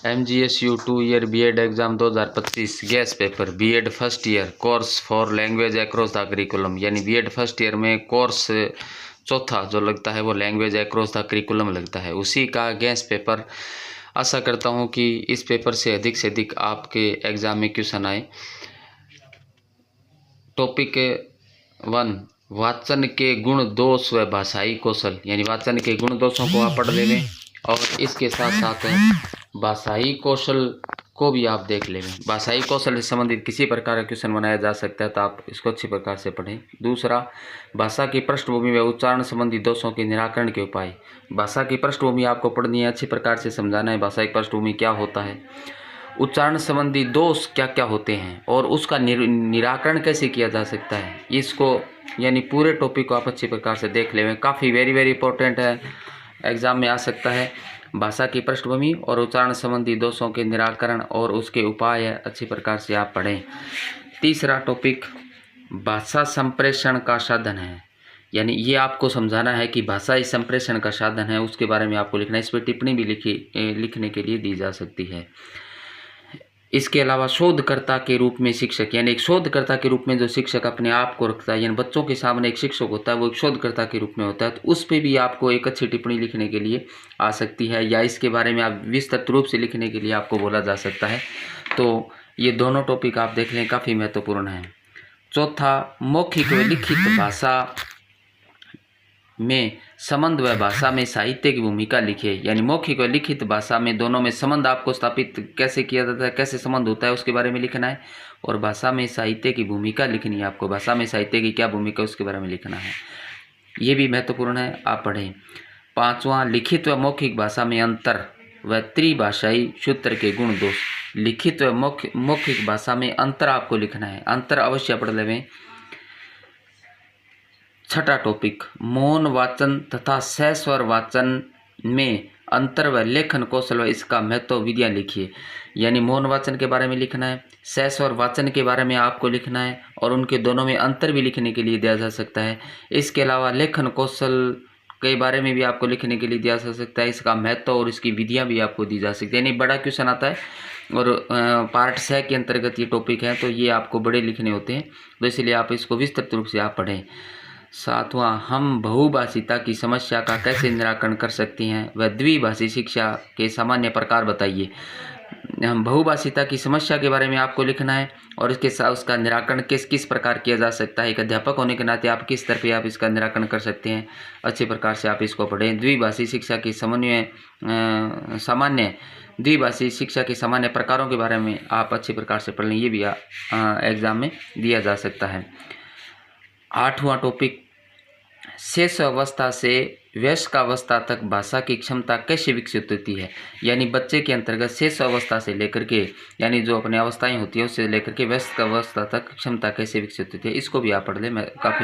MGSU 2 year BEd exam 2025 gas paper BEd first year course for language across the curriculum, यानी BEd first year में course चौथा जो लगता है वो लैंग्वेज एक्रॉस द करिकुलम लगता है, उसी का गैस पेपर। आशा करता हूँ कि इस पेपर से अधिक आपके एग्ज़ाम में क्वेश्चन आए। टॉपिक 1, वाचन के गुण दोष व भाषाई कौशल, यानी वाचन के गुण दोषों को आप पढ़ लेंगे और इसके साथ साथ भाषाई कौशल को भी आप देख लेंगे। भाषाई कौशल से संबंधित किसी प्रकार का क्वेश्चन बनाया जा सकता है, तो आप इसको अच्छी प्रकार से पढ़ें। दूसरा, भाषा की पृष्ठभूमि व उच्चारण संबंधी दोषों के निराकरण के उपाय। भाषा की पृष्ठभूमि आपको पढ़नी है, अच्छी प्रकार से समझाना है भाषा की पृष्ठभूमि क्या होता है, उच्चारण संबंधी दोष क्या क्या होते हैं और उसका निराकरण कैसे किया जा सकता है। इसको यानी पूरे टॉपिक को आप अच्छी प्रकार से देख लेंगे। काफ़ी वेरी इंपॉर्टेंट है, एग्ज़ाम में आ सकता है। भाषा की पृष्ठभूमि और उच्चारण संबंधी दोषों के निराकरण और उसके उपाय अच्छी प्रकार से आप पढ़ें। तीसरा टॉपिक, भाषा संप्रेषण का साधन है, यानी ये आपको समझाना है कि भाषा इस संप्रेषण का साधन है, उसके बारे में आपको लिखना है। इस पर टिप्पणी भी लिखने के लिए दी जा सकती है। इसके अलावा शोधकर्ता के रूप में शिक्षक, यानी एक शोधकर्ता के रूप में जो शिक्षक अपने आप को रखता है, यानी बच्चों के सामने एक शिक्षक होता है, वो एक शोधकर्ता के रूप में होता है, तो उस पर भी आपको एक अच्छी टिप्पणी लिखने के लिए आ सकती है, या इसके बारे में आप विस्तृत रूप से लिखने के लिए आपको बोला जा सकता है। तो ये दोनों टॉपिक आप देख लें, काफ़ी महत्वपूर्ण है। चौथा, मौखिक व लिखित भाषा में संबंध व भाषा में साहित्य की भूमिका लिखिए, यानी मौखिक व लिखित भाषा में दोनों में संबंध आपको स्थापित कैसे किया जाता है, कैसे संबंध होता है, उसके बारे में लिखना है। और भाषा में साहित्य की भूमिका लिखनी है आपको, भाषा में साहित्य की क्या भूमिका है उसके बारे में लिखना है। ये भी महत्वपूर्ण है, आप पढ़ें। पांचवा, लिखित व मौखिक भाषा में अंतर व त्रिभाषाई सूत्र के गुण दोष। लिखित व मौखिक भाषा में अंतर आपको लिखना है, अंतर अवश्य पढ़ लें। छठा टॉपिक, मौन वाचन तथा सस्वर वाचन में अंतर व लेखन कौशल व इसका महत्व विधियाँ लिखिए, यानी मौन वाचन के बारे में लिखना है, सस्वर वाचन के बारे में आपको लिखना है और उनके दोनों में अंतर भी लिखने के लिए दिया जा सकता है। इसके अलावा लेखन कौशल के बारे में भी आपको लिखने के लिए दिया जा सकता है, इसका महत्व और इसकी विधियाँ भी आपको दी जा सकती है। यानी बड़ा क्वेश्चन आता है और पार्ट 6 के अंतर्गत ये टॉपिक है, तो ये आपको बड़े लिखने होते हैं, तो इसलिए आप इसको विस्तृत रूप से आप पढ़ें। सातवां, हम बहुभाषिता की समस्या का कैसे निराकरण कर सकते हैं व द्विभाषी शिक्षा के सामान्य प्रकार बताइए। हम बहुभाषिता की समस्या के बारे में आपको लिखना है और इसके साथ उसका निराकरण किस प्रकार किया जा सकता है। एक अध्यापक होने के नाते आप किस तरह पे आप इसका निराकरण कर सकते हैं, अच्छी प्रकार से आप इसको पढ़ें। द्विभाषी शिक्षा की सामान्य द्विभाषी शिक्षा के सामान्य प्रकारों के बारे में आप अच्छी प्रकार से पढ़ लें, ये भी एग्जाम में दिया जा सकता है। आठवां टॉपिक, शेष अवस्था से वयस्क अवस्था तक भाषा की क्षमता कैसे विकसित होती है, यानी बच्चे के अंतर्गत शेष अवस्था से लेकर के, यानी जो अपनी अवस्थाएं होती है उससे लेकर के वयस्क अवस्था तक क्षमता कैसे विकसित होती है, इसको भी आप पढ़ लें, काफ़ी